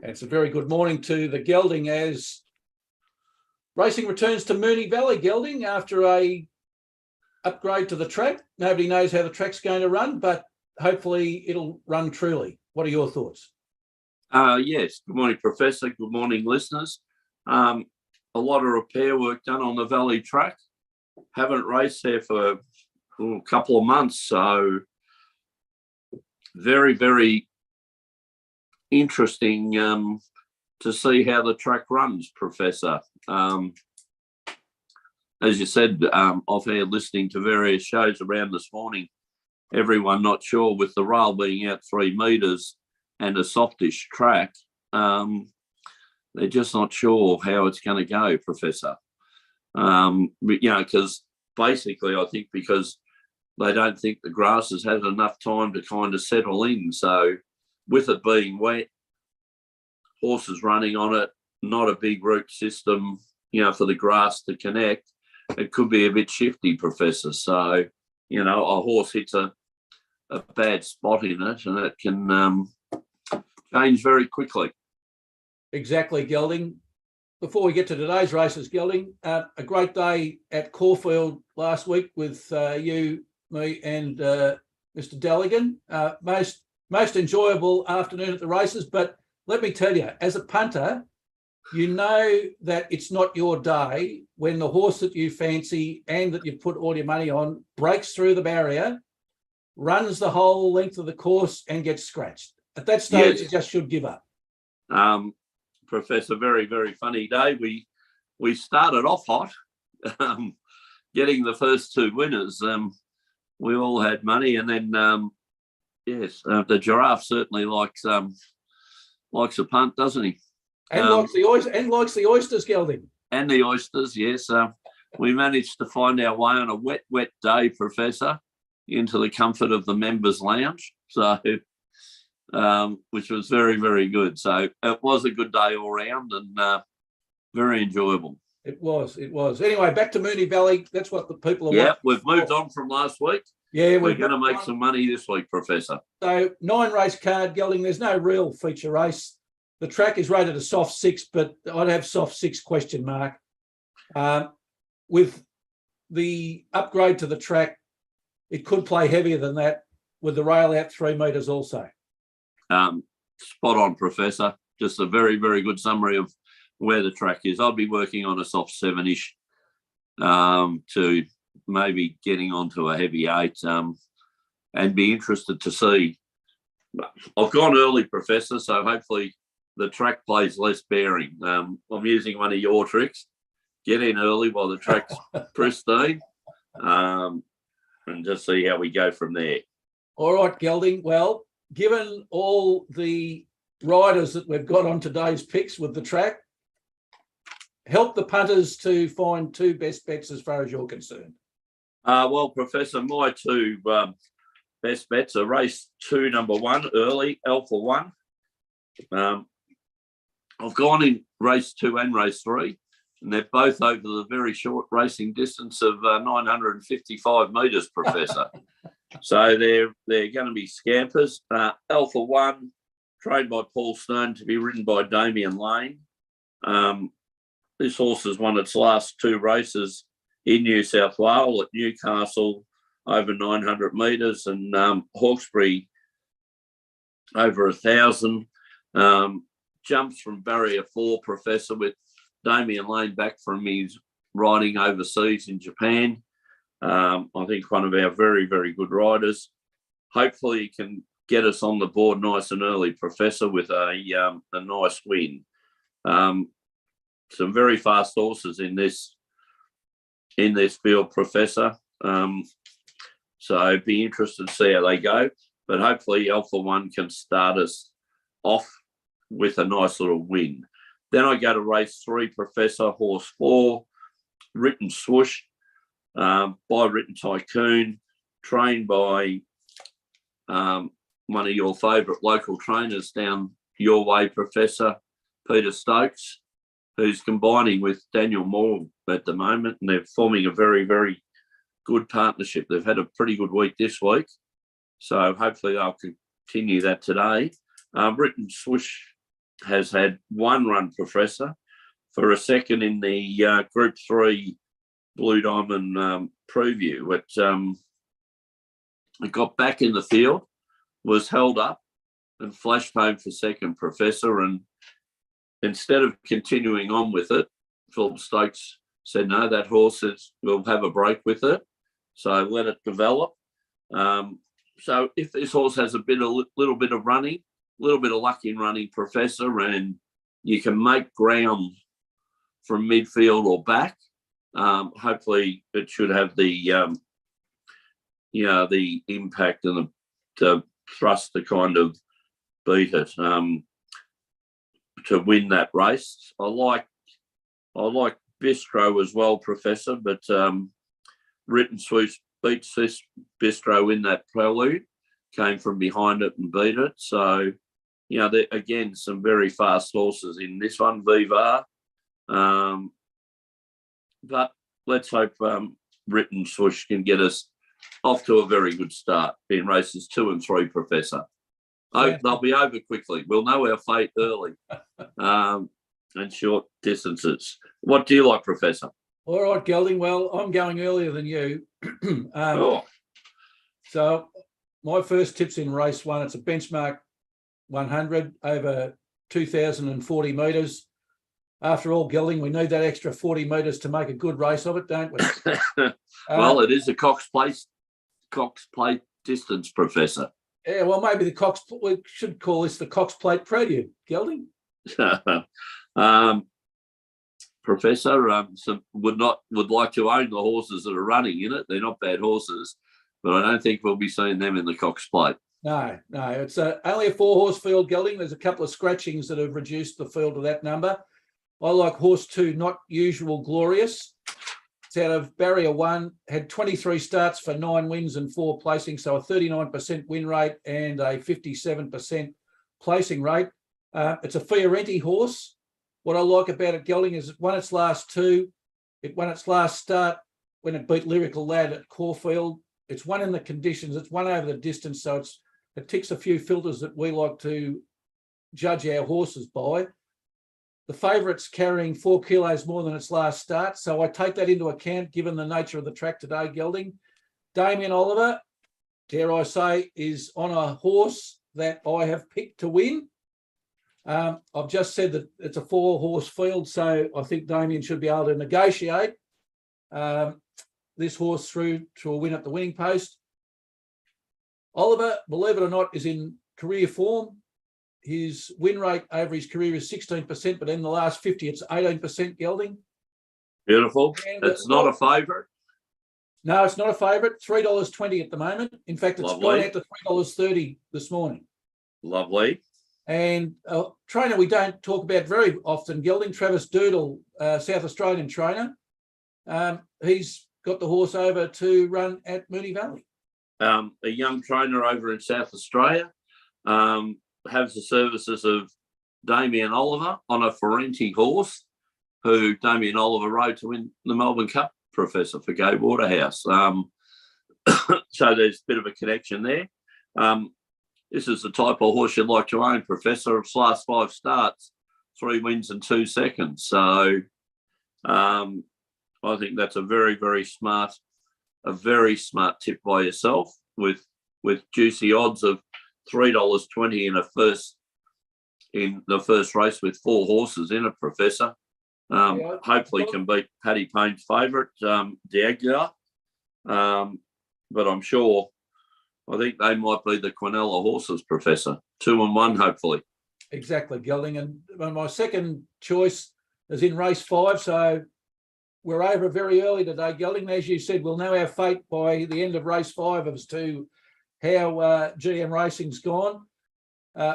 And it's a very good morning to the Gelding as racing returns to Moonee Valley. Gelding, after a upgrade to the track. Nobody knows how the track's going to run, but hopefully it'll run truly. What are your thoughts? Yes. Good morning, Professor. Good morning, listeners. A lot of repair work done on the Valley track. Haven't raced there for a couple of months, so very, very interesting to see how the track runs, Professor. As you said, off air listening to various shows around this morning, everyone not sure with the rail being out 3 metres and a softish track. They're just not sure how it's going to go, Professor. Because basically I think because they don't think the grass has had enough time to kind of settle in. So with it being wet, horses running on it, not a big root system, for the grass to connect, it could be a bit shifty, Professor. So, a horse hits a bad spot in it and it can change very quickly. Exactly, Gelding. Before we get to today's races, Gelding, a great day at Caulfield last week with you, me and Mr. Deligan. Most enjoyable afternoon at the races, but let me tell you, as a punter, you know that it's not your day when the horse that you fancy and that you've put all your money on breaks through the barrier, runs the whole length of the course and gets scratched. At that stage, yes, you just should give up. Professor, very, very funny day. We started off hot, getting the first 2 winners. We all had money, and then the giraffe certainly likes a punt, doesn't he? And likes the oysters, Gelding. And the oysters, yes. We managed to find our way on a wet, wet day, Professor, into the comfort of the members' lounge. So, which was very, very good. So it was a good day all round and very enjoyable. It was. Anyway, back to Moonee Valley. That's what the people are watching. Yeah, we've moved on from last week. Yeah, we're going to make some money this week, Professor. So 9 race card, Gelding. There's no real feature race. The track is rated a soft 6, but I'd have soft 6 ? With the upgrade to the track, it could play heavier than that with the rail out 3 metres also. Spot on, Professor. Just a very, very good summary of where the track is. I'll be working on a soft 7-ish to maybe getting onto a heavy 8 and be interested to see. I've gone early, Professor, so hopefully the track plays less bearing. I'm using one of your tricks. Get in early while the track's pristine and just see how we go from there. All right, Gelding. Well, given all the riders that we've got on today's picks with the track, help the punters to find 2 best bets as far as you're concerned. Well, Professor, my 2 best bets are race 2, number 1, early, Alpha 1. I've gone in race 2 and race 3, and they're both over the very short racing distance of 955 metres, Professor. So they're going to be scampers. Alpha 1, trained by Paul Stone to be ridden by Damien Lane. This horse has won its last 2 races in New South Wales at Newcastle over 900 metres and Hawkesbury over 1,000. Jumps from barrier 4, Professor, with Damien Lane back from his riding overseas in Japan. I think one of our very, very good riders. Hopefully he can get us on the board nice and early, Professor, with a nice win. Some very fast horses in this field, Professor. So be interested to see how they go. But hopefully Alpha 1 can start us off with a nice little win. Then I go to race 3, Professor, horse 4, Written Swoosh, by Written Tycoon, trained by one of your favourite local trainers down your way, Professor, Peter Stokes, who's combining with Daniel Moore at the moment, and they're forming a very, very good partnership. They've had a pretty good week this week, so hopefully they'll continue that today. Written Swoosh has had 1 run, Professor, for a second in the Group 3 Blue Diamond preview. It got back in the field, was held up and flashed home for second, Professor. And instead of continuing on with it, Philip Stokes said, no, that horse we'll have a break with it. So let it develop. So if this horse has a little bit of running, a little bit of luck in running, Professor, and you can make ground from midfield or back, hopefully it should have the the impact and the thrust to kind of beat it to win that race. I like Bistro as well, Professor, but Written Swoosh beats this Bistro in that prelude, came from behind it and beat it. So, again, some very fast horses in this one, Vivar. But let's hope Written Swoosh can get us off to a very good start in races 2 and 3, Professor. They'll be over quickly. We'll know our fate early and short distances. What do you like, Professor? All right, Gelding. Well, I'm going earlier than you. So my first tip's in race 1. It's a benchmark 100 over 2,040 metres. After all, Gelding, we need that extra 40 metres to make a good race of it, don't we? Well, it is a Cox Plate distance, Professor. Yeah, well, maybe we should call this the Cox Plate Prelude, Gelding. Professor, would like to own the horses that are running in it. They're not bad horses, but I don't think we'll be seeing them in the Cox Plate. No, it's only a 4-horse field, Gelding. There's a couple of scratchings that have reduced the field to that number. I like horse 2, Not Usual Glorious. It's out of barrier 1, had 23 starts for 9 wins and 4 placings, so a 39% win rate and a 57% placing rate. It's a Fiorenti horse. What I like about it, Gelding, is it won its last 2. It won its last start when it beat Lyrical Lad at Caulfield. It's won in the conditions. It's won over the distance, so it ticks a few filters that we like to judge our horses by. The favourite's carrying 4 kilos more than its last start, so I take that into account given the nature of the track today, Gelding. Damien Oliver, dare I say, is on a horse that I have picked to win. I've just said that it's a 4-horse field, so I think Damien should be able to negotiate this horse through to a win at the winning post. Oliver, believe it or not, is in career form. His win rate over his career is 16%, but in the last 50, it's 18%, Gelding. Beautiful. It's not a favourite. No, it's not a favourite. $3.20 at the moment. In fact, it's gone out to $3.30 this morning. Lovely. And a trainer we don't talk about very often, Gelding, Travis Doodle, South Australian trainer. He's got the horse over to run at Moonee Valley. A young trainer over in South Australia. Has the services of Damien Oliver on a Fiorenti horse, who Damien Oliver rode to win the Melbourne Cup, Professor, for Gay Waterhouse. So there's a bit of a connection there. This is the type of horse you'd like to own, Professor. Its last 5 starts, 3 wins and 2 seconds. So I think that's a very, very smart tip by yourself with juicy odds of $3.20 in the first race with 4 horses in it, Professor. Hopefully can beat Paddy Payne's favourite, Diaglia. But I think they might be the Quinella horses, Professor. 2 and 1, hopefully. Exactly, Gelding. And my second choice is in race 5. So we're over very early today, Gelding. As you said, we'll know our fate by the end of race 5 as to how GM Racing's gone.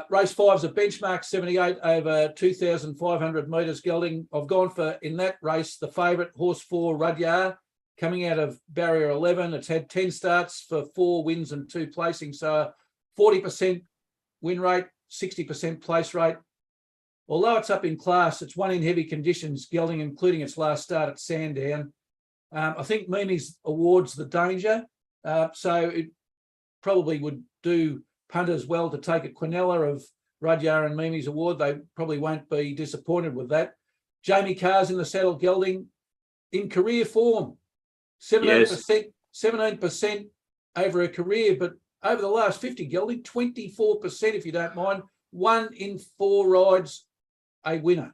Race 5 is a benchmark 78 over 2,500 metres, Gelding. I've gone for, in that race, the favourite, horse 4, Rudyard, coming out of barrier 11. It's had 10 starts for 4 wins and 2 placings, so 40% win rate, 60% place rate. Although it's up in class, it's won in heavy conditions, Gelding, including its last start at Sandown. I think Mooney's awards the danger, so it probably would do punters well to take a Quinella of Rudyard and Mimi's award. They probably won't be disappointed with that. Jamie Carr's in the saddle, Gelding, in career form. 17%, 17% over her career, but over the last 50, Gelding, 24%, if you don't mind. 1 in 4 rides, a winner.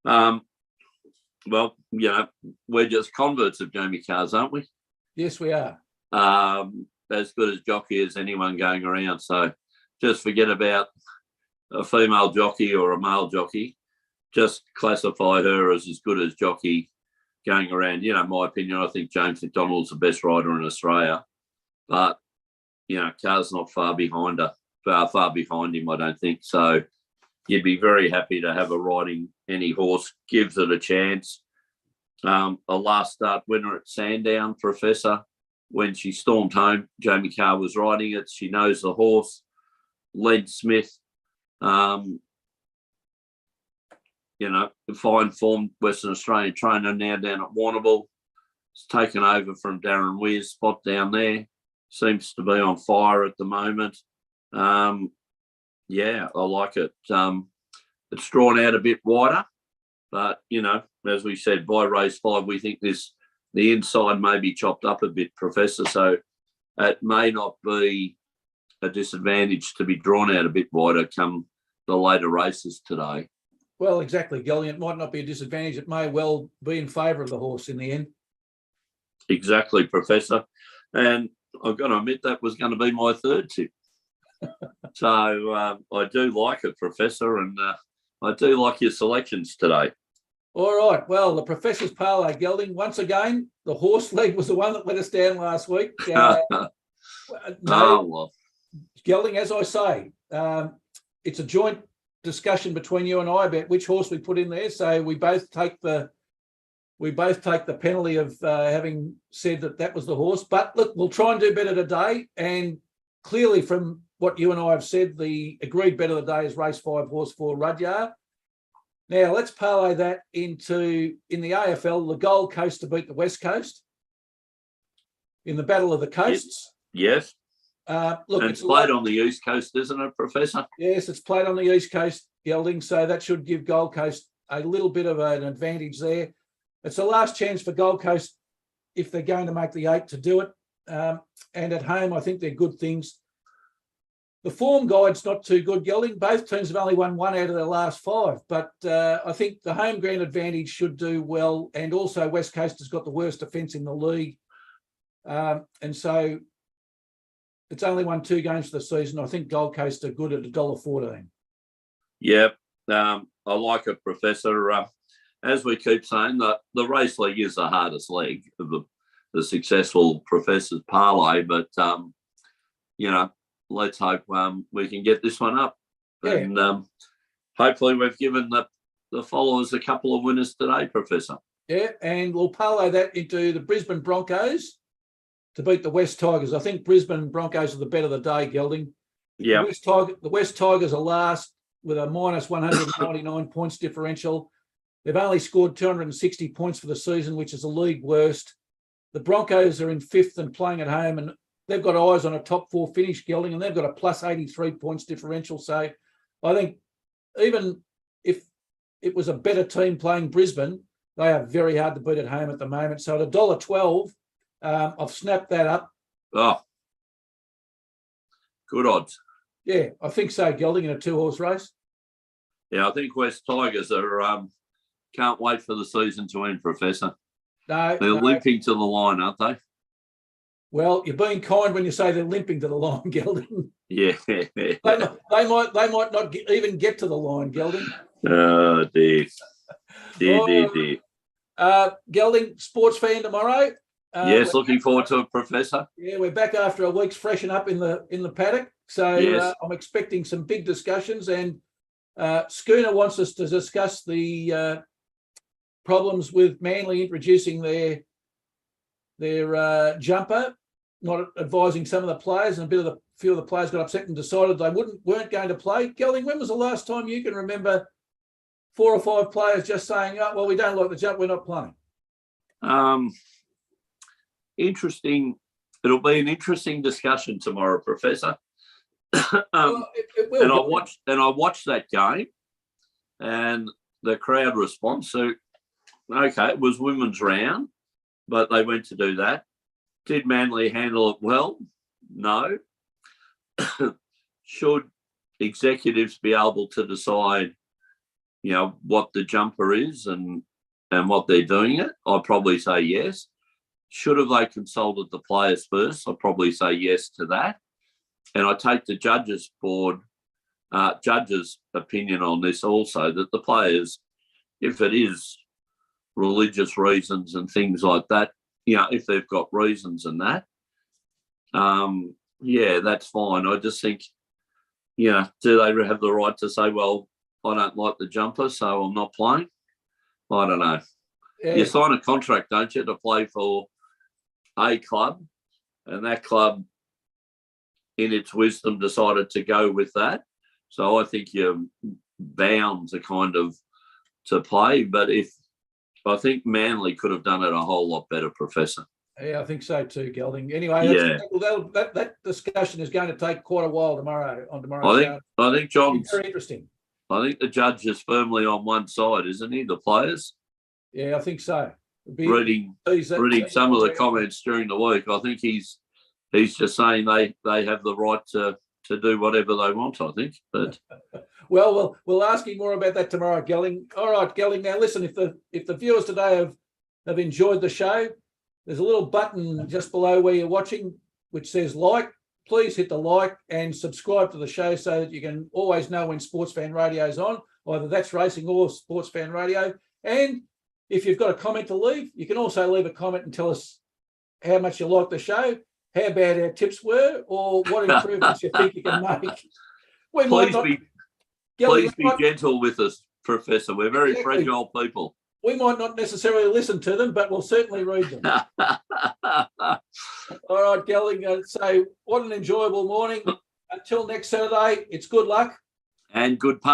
Well, you know, we're just converts of Jamie Carr's, aren't we? Yes, we are. As good as jockey as anyone going around. So just forget about a female jockey or a male jockey. Just classify her as good as jockey going around. You know, my opinion, I think James McDonald's the best rider in Australia. But, you know, Carr's not far behind her, far behind him, I don't think. So you'd be very happy to have her riding any horse, gives it a chance. A last start winner at Sandown, Professor. When she stormed home, Jamie Carr was riding it. She knows the horse. Led Smith, you know, fine formed Western Australian trainer now down at Warrnambool. It's taken over from Darren Weir's spot down there. Seems to be on fire at the moment. Yeah, I like it. It's drawn out a bit wider, but, you know, as we said, by race 5, we think the inside may be chopped up a bit, Professor, so it may not be a disadvantage to be drawn out a bit wider come the later races today. Well, exactly, Gelding. It might not be a disadvantage. It may well be in favour of the horse in the end. Exactly, Professor. And I've got to admit that was going to be my third tip. So I do like it, Professor, and I do like your selections today. All right. Well, the Professor's Parlay, Gelding. Once again, the horse leg was the one that let us down last week. Well. Gelding, as I say, it's a joint discussion between you and I about which horse we put in there. So we both take the penalty of having said that was the horse. But look, we'll try and do better today. And clearly, from what you and I have said, the agreed bet of the day is race 5, horse 4, Rudyard. Now let's parlay that into, in the AFL, the Gold Coast to beat the West Coast in the Battle of the Coasts. Yes. Look, and it's played on the East Coast, isn't it, Professor? Yes, it's played on the East Coast, Gelding, so that should give Gold Coast a little bit of an advantage there. It's the last chance for Gold Coast, if they're going to make the 8, to do it. And at home, I think they're good things. The form guide's not too good, Gelding. Both teams have only won 1 out of their last 5, but I think the home ground advantage should do well. And also West Coast has got the worst defence in the league. And so it's only won 2 games for the season. I think Gold Coast are good at $1.14. Yep. I like it, Professor. As we keep saying, the race league is the hardest leg of the successful Professor's Parlay, but, you know, let's hope we can get this one up. Yeah. And hopefully we've given the followers a couple of winners today, Professor. Yeah, and we'll parlay that into the Brisbane Broncos to beat the West Tigers. I think Brisbane Broncos are the bet of the day, Gelding. Yeah. The West Tigers are last with a minus 199 points differential. They've only scored 260 points for the season, which is the league worst. The Broncos are in 5th and playing at home, and they've got eyes on a top 4 finish, Gelding, and they've got a plus 83 points differential. So I think even if it was a better team playing Brisbane, they are very hard to beat at home at the moment. So at $1.12, I've snapped that up. Oh, good odds. Yeah, I think so, Gelding, in a 2-horse race. Yeah, I think West Tigers are can't wait for the season to end, Professor. No, they're limping to the line, aren't they? Well, you're being kind when you say they're limping to the line, Gelding. Yeah. they might not even get to the line, Gelding. Oh, dear. Dear. Gelding, Sportzfan tomorrow. Yes, looking forward to it, Professor. Yeah, we're back after a week's freshen up in the paddock. So yes. I'm expecting some big discussions, and Schooner wants us to discuss the problems with Manly introducing their jumper, not advising some of the players, and a few of the players got upset and decided they weren't going to play. Gelding, when was the last time you can remember 4 or 5 players just saying, "Oh, well, we don't like the jump, we're not playing"? Interesting. It'll be an interesting discussion tomorrow, Professor. Well, it will. And I watched that game, and the crowd response. So, okay, it was women's round, but they went to do that. Did Manly handle it well? No. Should executives be able to decide, what the jumper is and what they're doing it? I'd probably say yes. Should have they consulted the players first? I'd probably say yes to that. And I take the judges' opinion on this also, that the players, if it is religious reasons and things like that, if they've got reasons and that, that's fine. I just think, do they have the right to say, well, I don't like the jumper, so I'm not playing? I don't know. Yeah. You sign a contract, don't you, to play for a club, and that club, in its wisdom, decided to go with that. So I think you're bound to play. But I think Manly could have done it a whole lot better, Professor. Yeah, I think so too, Gelding. Anyway, that discussion is going to take quite a while tomorrow. I think John. Very interesting. I think the judge is firmly on one side, isn't he? The players. Yeah, I think so. Reading some of the comments during the week, I think he's just saying they have the right to do whatever they want, I think. But well, we'll ask you more about that tomorrow, Gelding. All right, Gelding. Now listen, if the viewers today have enjoyed the show, there's a little button just below where you're watching which says like. Please hit the like and subscribe to the show so that you can always know when Sportsfan Radio is on, either That's Racing or Sportsfan Radio. And if you've got a comment to leave, you can also leave a comment and tell us how much you like the show, how bad our tips were, or what improvements you think you can make. Please be gentle with us, Professor. We're very fragile people. We might not necessarily listen to them, but we'll certainly read them. All right, Gelding. So what an enjoyable morning. Until next Saturday, it's good luck. And good punch.